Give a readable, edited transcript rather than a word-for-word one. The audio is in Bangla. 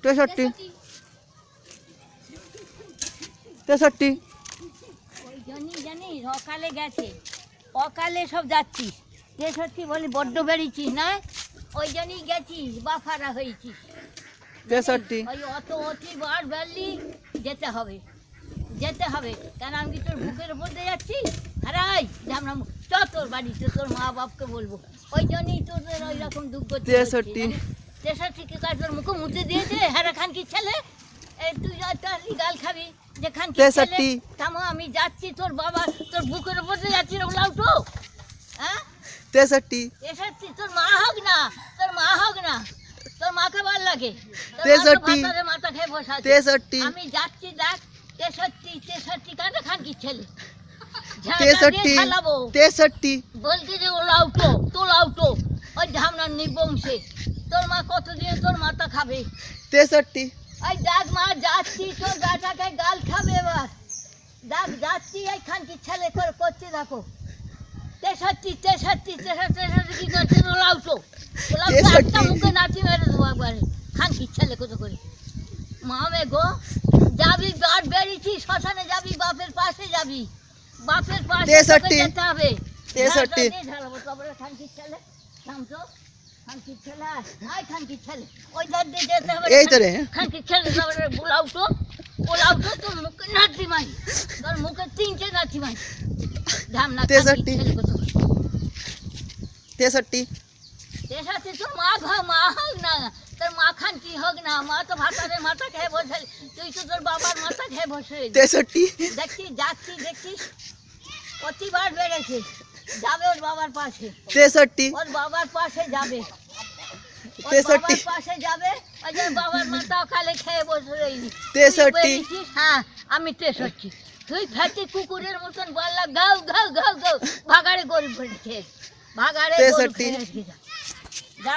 63 63 ওই জন্যই জানিস অকালে গেছে, অকালে সব যাচ্ছিস। 63 বলি বড্ড বেরিয়েছিস না, ওই জন্যই গেছিস বাফারা হয়েছিস। 63 ওই অত অতিবার বেরলি, যেতে হবে যেতে হবে। কেন আমি কি তোর বুকের উপর দিয়ে যাচ্ছি? হারাই আমরা চ তোর বাড়িতে, তোর মা বাপকে বলবো। ওই জন্যই তোদের ওই রকম দুঃখ। 63 63 কি কাজ তোর মুখে মুছে দিয়েছে? হ্যাঁ খান কি ছেলে, এই তুই গাল খাবি যে খান কি ছেলে? 63 থামো, আমি যাচ্ছি, তোর বাবা তোর বুকের উপর দিয়ে যাচ্ছি রে উলাউটো। হ্যাঁ 63 63 তোর মা হোক না, তোর মা হোক না, তোর মাকে ভালো লাগে। 63 মাথা খেয়ে বসে আছে। 63 আমি যাচ্ছি দেখ। 63 কাটা খান কি ছেলে? 63 বলতে যে ওলাউটো তোলাউটো, ওই ঝামনার নিবংশে তোর মা কতদিন তোর মাথা খাবে? 63 ওই দেখ মা যাচ্ছি, তোর বেটাকে গাল খাবে এবার। দেখ যাচ্ছি, এই খানকি ছেলে করে করছে দেখো। 63 কি করছে? ওলাউটো একটা মুখে নাচি মেরে দেবো একবারে। খানকি ছেলে কত করে মামে গো। যাবি বাদ বেরিয়েছি, শ্মশানে যাবি, বাপের পাশে যাবি, বাপের পাশে তোকে যেতে হবে। 63 ঢালাবো তারপরে খানকি ছেলে শামসো, খানকি ছেলে আয়, খানকি ছেলে ওই ধার দিয়ে যেতে হবে। এই তো রে খানকি ছেলে তারপরে বোলাউটো ওলাউটো, তোর মুখে নাচি মাই, তোর মুখে 3টে নাচি মাই। ধামনা 63 তোর মা মা হোক না, তোর মা খান কি হোক না, মা তো ভাতারের মাথা খেয়ে বসে, তুই তো তোর বাবার মাথা খেয়ে বসে। 63 দেখছিস যাচ্ছি দেখছিস প্রতিবার বেড়েছে, যাবে ওর বাবার পাশে, 63 ওর বাবার পাশে যাবে, ওর 63 বাবার পাশে যাবে। ওই যে বাবার মাথা খালে খেয়ে বসে রইলি। 63 হ্যাঁ আমি 63। তুই ফ্যাটি কুকুরের মতন বললা গাও গাও গাও গাও, ভাগাড়ে গরু ফেলছে, ভাগাড়ে গরু 63 ফেলছে। যা